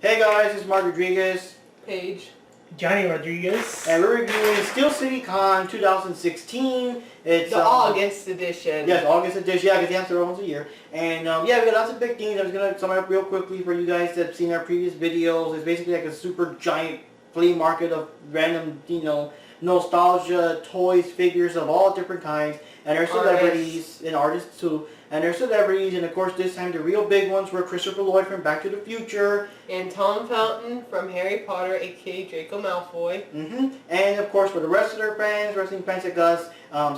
Hey guys, it's Mark Rodriguez. Paige. Johnny Rodriguez. And we're reviewing Steelcity Con 2016. It's The August edition. Yes, August edition. Yeah, because they have to once a year. And yeah, we got lots of big things. I'm just going to sum it up real quickly for you guys that have seen our previous videos. It's basically like a super giant flea market of random, nostalgia, toys, figures of all different kinds. And there's celebrities and artists too. And there's celebrities, and of course this time the real big ones were Christopher Lloyd from Back to the Future. And Tom Felton from Harry Potter, aka Draco Malfoy. And of course for the rest of their fans, wrestling fans like us,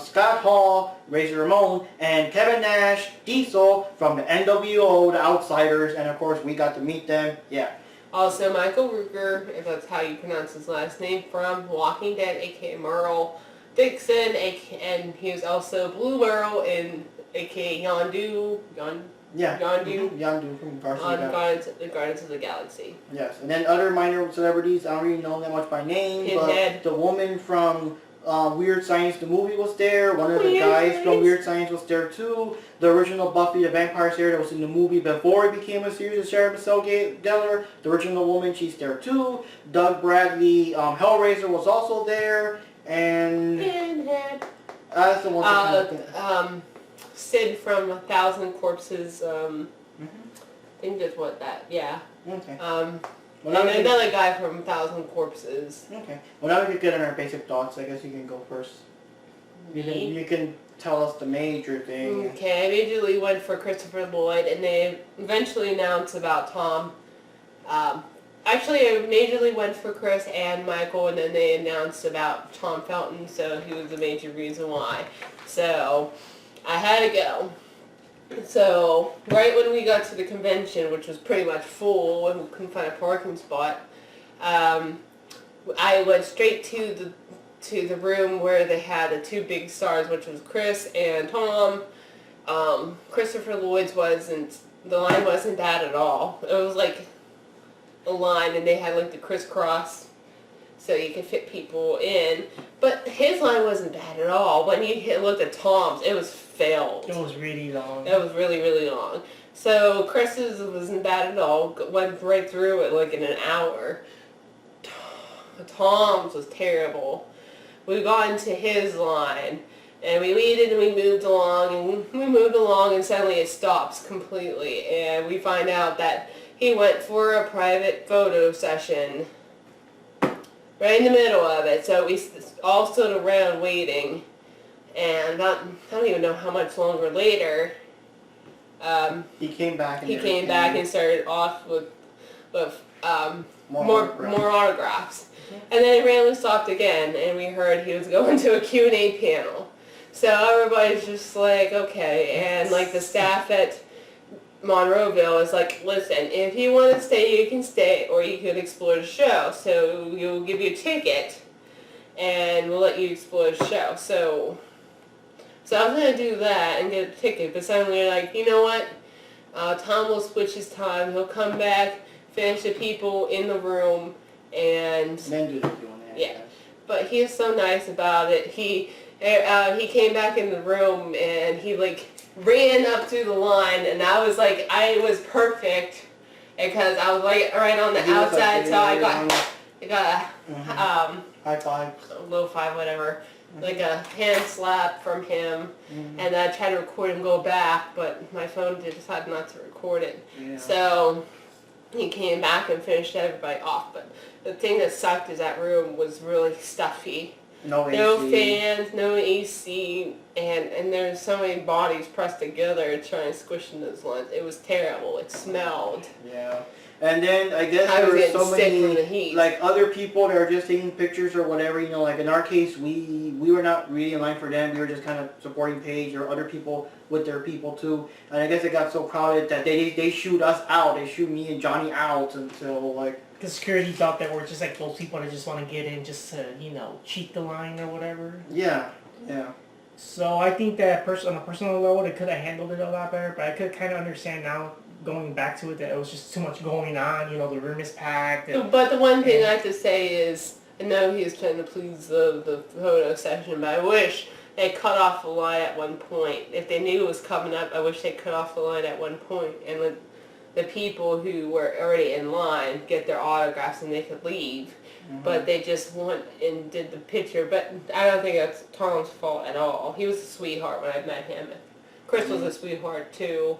Scott Hall, Razor Ramon, and Kevin Nash, Diesel from the NWO, the Outsiders, and of course we got to meet them. Yeah. Also Michael Rooker, if that's how you pronounce his last name, from Walking Dead, aka Merle Dixon, and he was also Blue Merle in aka Yondu from Guardians of the Galaxy. Yes, and then other minor celebrities, I don't really know that much by name, but the woman from Weird Science, the movie, was there. One of the guys from Weird Science was there too. The original Buffy the Vampire Slayer that was in the movie before it became a series of Sarah Michelle Gellar, the original woman, she's there too. Doug Bradley, Hellraiser, was also there, and that's the one. Sid from 1,000 Corpses, I think that's what that, yeah. Okay. And another guy from 1,000 Corpses. Okay. Well, now we can get on our basic thoughts. I guess you can go first. You can tell us the major thing. Okay, I immediately went for Christopher Lloyd, and they eventually announced about Tom. Actually, I majorly went for Chris and Michael, and then they announced about Tom Felton, so he was the major reason why. So I had to go. So right when we got to the convention, which was pretty much full and we couldn't find a parking spot, I went straight to the room where they had the two big stars, which was Chris and Tom. Christopher Lloyd's the line wasn't bad at all. It was like a line, and they had like the crisscross, so you could fit people in. But his line wasn't bad at all. When you looked at Tom's, it was failed. It was really long. It was really, really long. So Chris's wasn't bad at all. Went right through it like in an hour. Tom's was terrible. We got into his line, and we waited and we moved along, and suddenly it stops completely. And we find out that he went for a private photo session right in the middle of it, so we all stood around waiting, and I don't even know how much longer later, he came back and started off with more autographs. And then it randomly stopped again, and we heard he was going to a Q&A panel. So everybody's just like, okay, and like the staff at Monroeville is like, listen, if you want to stay, you can stay, or you can explore the show. So we'll give you a ticket, and we'll let you explore the show. So I was going to do that and get a ticket, but suddenly we're like, you know what? Tom will switch his time. He'll come back, finish the people in the room, and then do the Q&A. Yeah, but he is so nice about it. He came back in the room, and he like ran up to the line, and I was perfect because I was like right on the outside, so I got a high five, low five, whatever, like a hand slap from him, and I tried to record him go back, but my phone decided not to record it. Yeah. So he came back and finished everybody off, but the thing that sucked is that room was really stuffy. No fans, no AC, and there's so many bodies pressed together trying to squish in those lines. It was terrible. It smelled. Yeah. And then I guess there were so many like other people that are just taking pictures or whatever, like in our case we were not really in line for them. We were just kind of supporting Paige or other people with their people too. And I guess it got so crowded that they shoot us out. They shoot me and Johnny out until like the security thought that we're just like those people that just want to get in just to, cheat the line or whatever. Yeah, yeah. So I think that on a personal level, they could have handled it a lot better, but I could kind of understand now, going back to it, that it was just too much going on. The room is packed. But the one thing I have to say is, I know he was trying to please the photo session, but I wish they cut off the line at one point. If they knew it was coming up, I wish they cut off the line at one point and the people who were already in line get their autographs and they could leave. But they just went and did the picture. But I don't think that's Tom's fault at all. He was a sweetheart when I met him. Chris was a sweetheart too.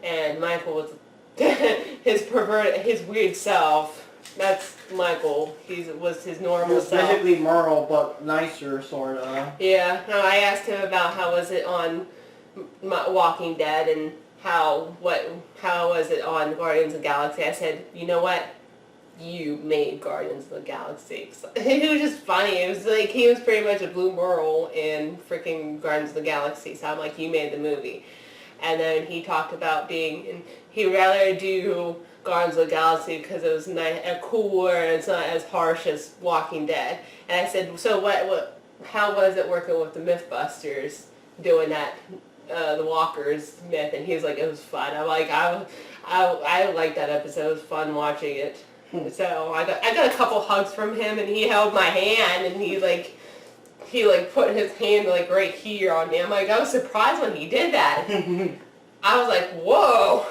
And Michael was his weird self. That's Michael. Was his normal self. Basically Merle, but nicer, sort of. Yeah. No, I asked him about how was it on Walking Dead and how was it on Guardians of the Galaxy. I said, you know what? You made Guardians of the Galaxy. It was just funny. It was like he was pretty much a Blue Merle in freaking Guardians of the Galaxy. So I'm like, you made the movie. And then he talked about he'd rather do Guardians of the Galaxy because it was cooler and it's not as harsh as Walking Dead. And I said, so how was it working with the Mythbusters doing that, the Walkers myth? And he was like, it was fun. I'm like, I liked that episode. It was fun watching it. So I got a couple hugs from him, and he held my hand, and he put his hand like right here on me. I'm like, I was surprised when he did that. I was like, whoa.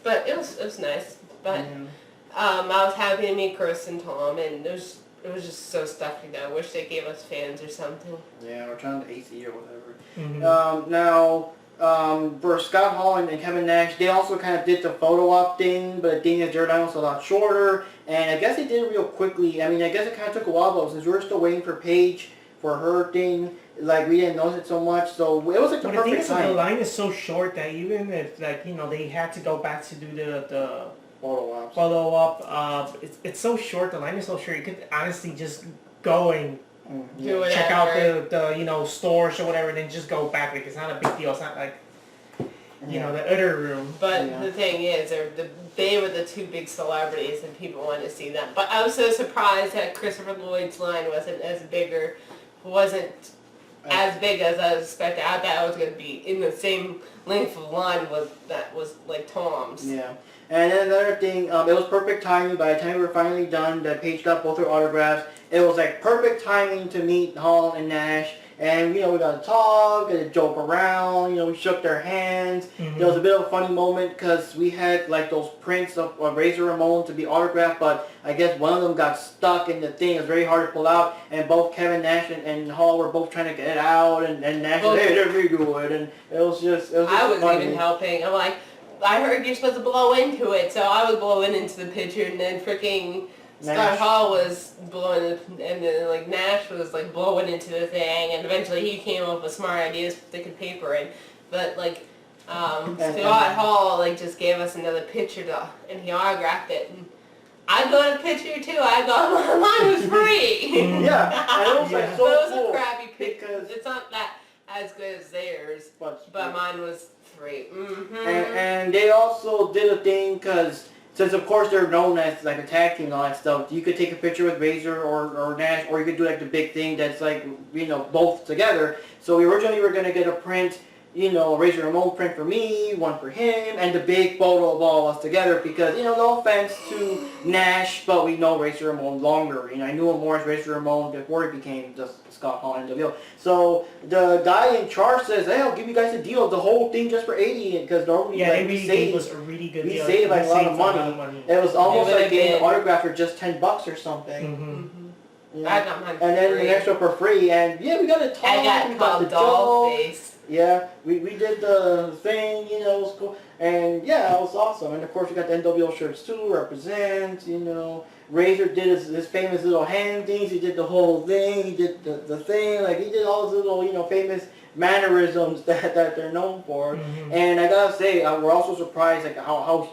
But it was nice. But I was happy to meet Chris and Tom, and it was just so stuffy though. I wish they gave us fans or something. Yeah, we're trying to AC or whatever. Now. For Scott Hall and Kevin Nash, they also kind of did the photo op thing, but the thing is their line was a lot shorter, and I guess they did it real quickly. I mean, I guess it kind of took a while, though, since we were still waiting for Paige for her thing. Like, we didn't notice it so much, so it was like the perfect time. The line is so short that even if, like, you know, they had to go back to do the photo op, it's so short, the line is so short, you could honestly just go and check out the stores or whatever, and then just go back. Like, it's not a big deal. It's not like the other room. But the thing is, they were the two big celebrities, and people wanted to see them. But I was so surprised that Christopher Lloyd's line wasn't as big as I expected. I thought I was going to be in the same length of line that was like Tom's. Yeah. And then another thing, it was perfect timing. By the time we were finally done, that Paige got both her autographs. It was like perfect timing to meet Hall and Nash. And, we got to talk, got to joke around, we shook their hands. There was a bit of a funny moment because we had like those prints of Razor Ramon to be autographed, but I guess one of them got stuck in the thing. It was very hard to pull out, and both Kevin Nash and Hall were both trying to get it out, and Nash said, hey, let me do it. And it was just I was funny. even helping. I'm like, I heard you're supposed to blow into it, so I was blowing into the picture, and then freaking Scott Hall was blowing, and then like Nash was like blowing into the thing, and eventually he came up with smart ideas for sticking paper in. But like Scott Hall like just gave us another picture and he autographed it. And I got a picture too. I got mine was free. Yeah, and it was like so But it was cool a crappy picture. It's not that as good as theirs, but mine was free. And they also did a thing because since of course they're known as like a tag team and all that stuff, you could take a picture with Razor or Nash, or you could do like the big thing that's like both together. So we originally were gonna get a print, a Razor Ramon print for me, one for him, and the big photo of all of us together because, no offense to Nash, but we know Razor Ramon longer. I knew him more as Razor Ramon before he became just Scott Hall NWO. So the guy in charge says, hey, I'll give you guys a deal, the whole thing just for $80, because normally we gave us a really good deal. We saved like a lot of money. It was almost like getting an autograph for just $10 or something. I got mine and then the extra for free, and we got a talk. I got the doll face. Yeah, we did the thing, it was cool. And yeah, it was awesome. And of course we got the NWO shirts too, represent, Razor did his famous little hand things, he did the whole thing, he did the thing, like he did all his little, famous mannerisms that they're known for. And I gotta say, we're also surprised like how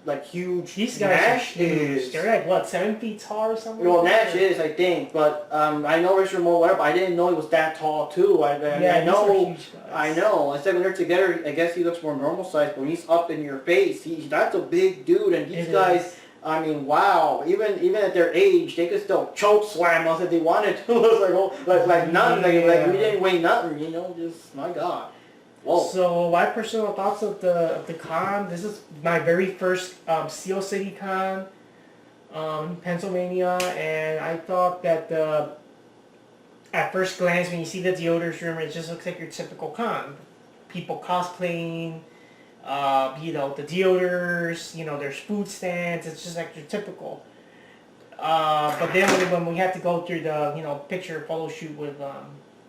like huge these guys Nash is. They're like what, 7 feet tall or something? Well, Nash is, I think, but I know Razor Ramon, whatever. I didn't know he was that tall too. I know. I said when they're together, I guess he looks more normal size, but when he's up in your face, that's a big dude. And these guys, I mean, wow. Even at their age, they could still choke slam us if they wanted to. It was like nothing. Like we didn't weigh nothing. Just my God. Whoa. So my personal thoughts of the con. This is my very first Steelcity Con in Pennsylvania, and I thought that at first glance when you see the deodorant room, it just looks like your typical con. People cosplaying, The deodors, there's food stands. It's just like your typical. But then when we had to go through the picture photo shoot with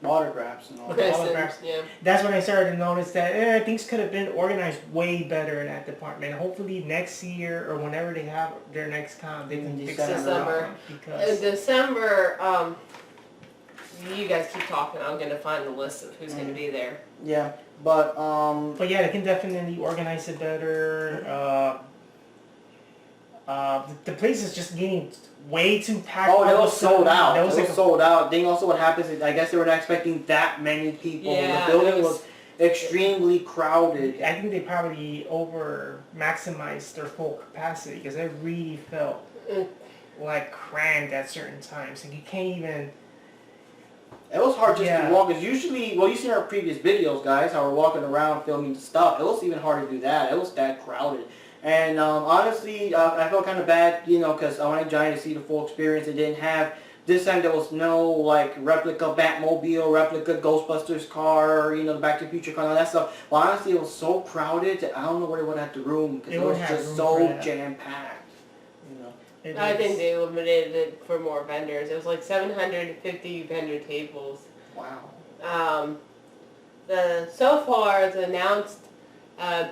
autographs and all that. Autographs. Yeah. That's when I started to notice that things could have been organized way better in that department. Hopefully next year or whenever they have their next con, they can fix December. Because in December, you guys keep talking. I'm gonna find the list of who's gonna be there. Yeah, but yeah, they can definitely organize it better. The place is just getting way too packed. Oh, it was sold out. It was sold out. Then also what happens is, I guess they were not expecting that many people. Yeah, the building was extremely crowded. I think they probably over maximized their full capacity because it really felt like crammed at certain times, and you can't even. It was hard just to walk. Because usually, well, you've seen our previous videos, guys, how we're walking around filming stuff. It was even hard to do that. It was that crowded. And honestly, I felt kind of bad, because I wanted Johnny to see the full experience. It didn't have, this time there was no, replica Batmobile, replica Ghostbusters car, the Back to the Future car, all that stuff. But honestly, it was so crowded that I don't know where they would have the room, because it was just so jam-packed. I think they eliminated it for more vendors. It was like 750 vendor tables. Wow. So far, the announced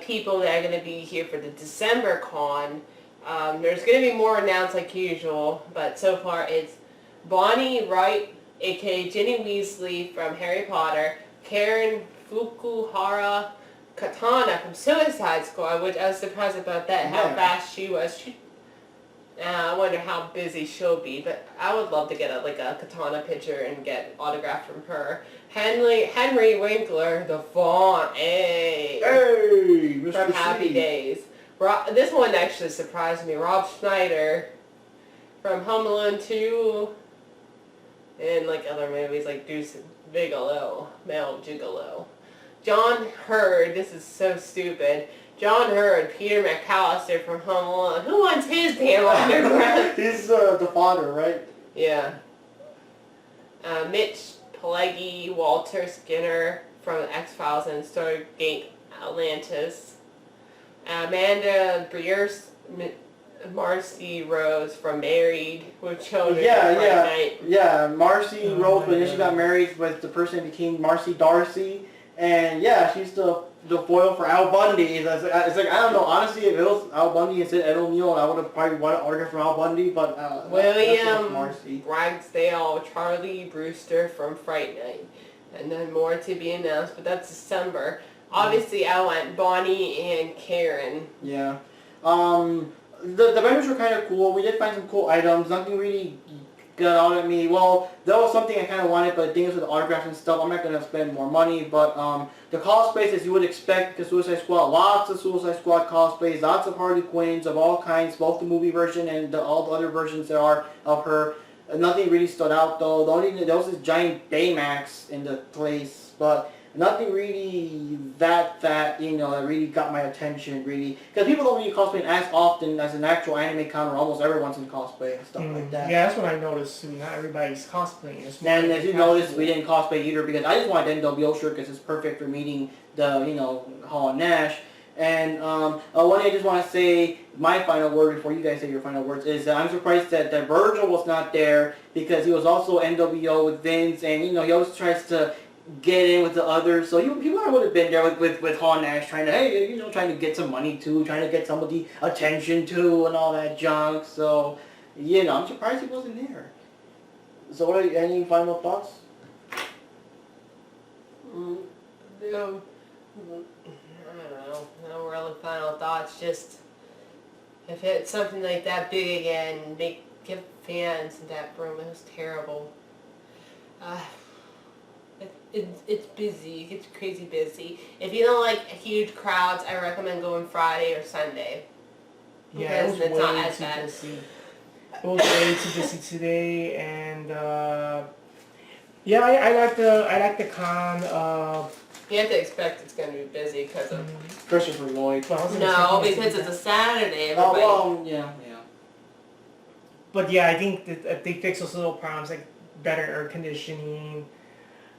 people that are going to be here for the December con. There's going to be more announced like usual, but so far it's Bonnie Wright, aka Ginny Weasley from Harry Potter, Karen Fukuhara Katana from Suicide Squad, which I was surprised about that, how fast she was. I wonder how busy she'll be, but I would love to get a Katana picture and get autographed from her. Henry Winkler, the Fawn, hey, Mr. from Happy Days. This one actually surprised me. Rob Schneider from Home Alone 2 and other movies like Deuce Bigelow, Male Gigolo. John Hurd, this is so stupid. John Hurd, Peter McAllister from Home Alone. Who wants his damn autograph? He's the father, right? Yeah. Mitch Pileggi, Walter Skinner from X-Files and Stargate Atlantis. Amanda Bierce, Marcy Rose from Married with Children. Yeah, Marcy Rose, but then she got married with the person that became Marcy Darcy. And yeah, she's the foil for Al Bundy. It's like, I don't know, honestly, if it was Al Bundy instead of Ed O'Neill, I would have probably wanted an autograph from Al Bundy, but William Marcy. Ragsdale, Charlie Brewster from Fright Night. And then more to be announced, but that's December. Obviously, I went Bonnie and Karen. Yeah. The vendors were kind of cool. We did find some cool items. Nothing really got out at me. Well, that was something I kind of wanted, but things with the autographs and stuff, I'm not going to spend more money. But the cosplays, as you would expect, the Suicide Squad, lots of Suicide Squad cosplays, lots of Harley Quinns of all kinds, both the movie version and all the other versions there are of her. Nothing really stood out though. The only thing, there was this giant Baymax in the place, but nothing really that that really got my attention, really. Because people don't really cosplay as often as an actual anime con, where almost everyone's in cosplay and stuff like that. Yeah, that's what I noticed too. Not everybody's cosplaying. And as you noticed, we didn't cosplay either because I just wanted the NWO shirt because it's perfect for meeting the, Hall and Nash. And one thing I just want to say, my final word before you guys say your final words, is that I'm surprised that Virgil was not there because he was also NWO with Vince, and he always tries to get in with the others. So he would have been there with Hall and Nash trying to, trying to get some money too, trying to get somebody attention too, and all that junk. So, I'm surprised he wasn't there. So, any final thoughts? No. I don't know. No really final thoughts. Just if it's something like that big again, give fans in that room. It was terrible. It's busy. It gets crazy busy. If you don't like huge crowds, I recommend going Friday or Sunday. Yeah, it was way too busy. It was way too busy today, and yeah, I like the con. You have to expect it's going to be busy because of Christopher Lloyd. No, because it's a Saturday. Oh, well, yeah. But yeah, I think that they fix those little problems, like better air conditioning,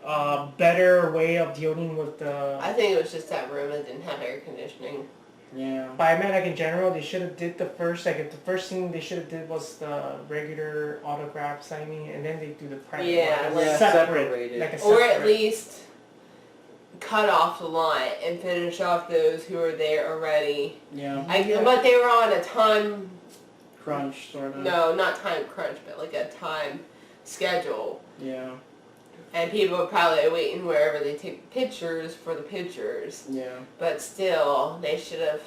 better way of dealing with the... I think it was just that room that didn't have air conditioning. Yeah. But I meant like in general, they should have did the first thing they should have did was the regular autograph signing, and then they do the private. Yeah, one. like separated. Like a or at separate. least cut off the line and finish off those who are there already. Yeah. But they were on a time Crunch, sort of. No, not time crunch, but like a time schedule. Yeah. And people are probably waiting wherever they take pictures for the pictures. Yeah. But still, they should have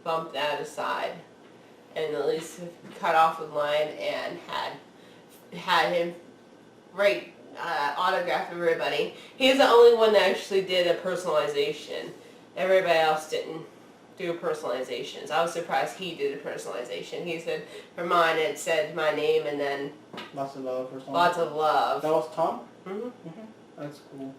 bumped that aside and at least cut off the line and had him write autograph everybody. He's the only one that actually did a personalization. Everybody else didn't do personalizations. I was surprised he did a personalization. He said, for mine it said my name and then Lots of love or something. lots of love. That was Tom? Mm-hmm. That's cool.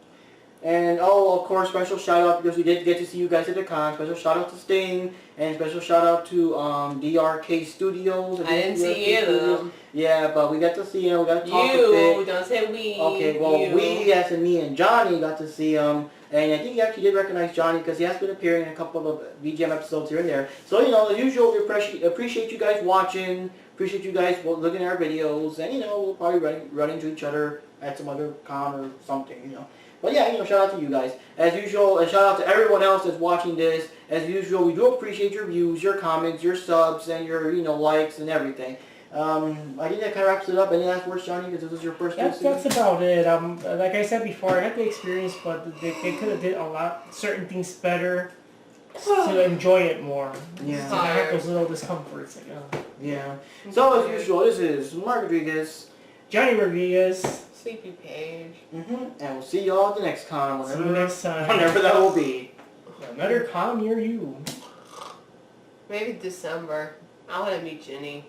And of course, special shout out because we did get to see you guys at the con. Special shout out to Sting and special shout out to DRK Studios. I didn't see either of them. Yeah, but we got to see him. We got to talk a You, bit. don't say we. Okay, well, you. we, as in me and Johnny, got to see him. And I think he actually did recognize Johnny because he has been appearing in a couple of VGM episodes here and there. So, as usual, we appreciate you guys watching. Appreciate you guys looking at our videos. And, we'll probably run into each other at some other con or something, But yeah, shout out to you guys. As usual, and shout out to everyone else that's watching this. As usual, we do appreciate your views, your comments, your subs, and your, likes and everything. I think that kind of wraps it up. Any last words, Johnny, because this is your first That's about it. Like I said before, I had the experience, but they could have did a lot, certain things better to enjoy it more. Yeah. So I have those little discomforts. Yeah. So as usual, this is Mark Rodriguez, Johnny Rodriguez. Sleepy Paige. And we'll see y'all at the next con, See you next time. whenever that will be. Another con near you. Maybe December. I want to meet Jenny.